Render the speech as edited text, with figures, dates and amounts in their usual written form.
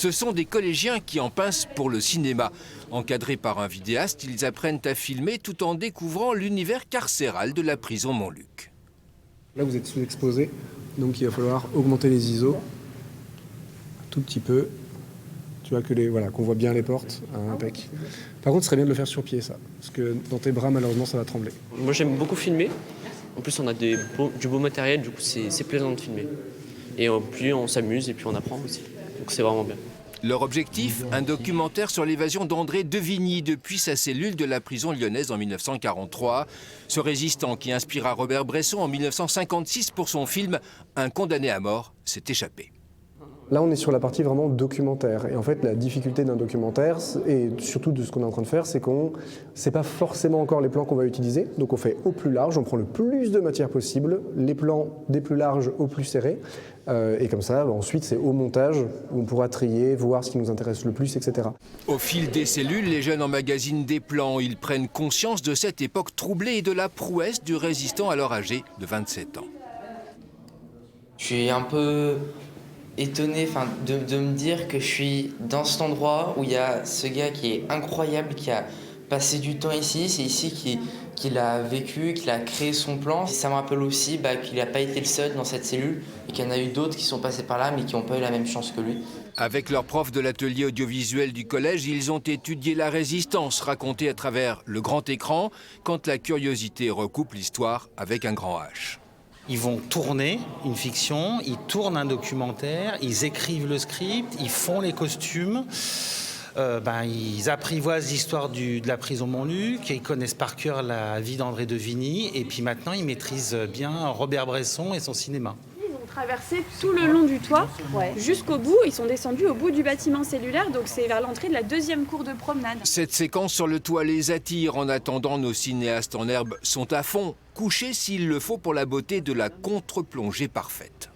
Ce sont des collégiens qui en pincent pour le cinéma. Encadrés par un vidéaste, ils apprennent à filmer tout en découvrant l'univers carcéral de la prison Montluc. Là, vous êtes sous-exposé, donc il va falloir augmenter les ISO un tout petit peu. Tu vois qu'on voit bien les portes, impec. Par contre, ce serait bien de le faire sur pied, ça, parce que dans tes bras, malheureusement, ça va trembler. Moi, j'aime beaucoup filmer. En plus, on a du beau matériel, du coup, c'est plaisant de filmer. Et puis, on s'amuse et puis on apprend aussi. Donc, c'est vraiment bien. Leur objectif, un documentaire sur l'évasion d'André Devigny depuis sa cellule de la prison lyonnaise en 1943. Ce résistant qui inspira Robert Bresson en 1956 pour son film « Un condamné à mort s'est échappé ». Là, on est sur la partie vraiment documentaire. Et en fait, la difficulté d'un documentaire, et surtout de ce qu'on est en train de faire, c'est c'est pas forcément encore les plans qu'on va utiliser. Donc on fait au plus large, on prend le plus de matière possible, les plans des plus larges au plus serrés. Et comme ça, ensuite, c'est au montage où on pourra trier, voir ce qui nous intéresse le plus, etc. Au fil des cellules, les jeunes emmagasinent des plans. Ils prennent conscience de cette époque troublée et de la prouesse du résistant alors âgé de 27 ans. Je suis un peu étonné de me dire que je suis dans cet endroit où il y a ce gars qui est incroyable, qui a passé du temps ici. C'est ici qu'il a vécu, qu'il a créé son plan. Ça me rappelle aussi qu'il n'a pas été le seul dans cette cellule et qu'il y en a eu d'autres qui sont passés par là mais qui n'ont pas eu la même chance que lui. Avec leurs profs de l'atelier audiovisuel du collège, ils ont étudié la résistance racontée à travers le grand écran quand la curiosité recoupe l'histoire avec un grand H. Ils vont tourner une fiction, ils tournent un documentaire, ils écrivent le script, ils font les costumes, ils apprivoisent l'histoire de la prison Montluc, ils connaissent par cœur la vie d'André Devigny et puis maintenant ils maîtrisent bien Robert Bresson et son cinéma. Ils ont traversé tout le long du toit jusqu'au bout, ils sont descendus au bout du bâtiment cellulaire, donc c'est vers l'entrée de la deuxième cour de promenade. Cette séquence sur le toit les attire. En attendant, nos cinéastes en herbe sont à fond, couchés s'il le faut pour la beauté de la contre-plongée parfaite.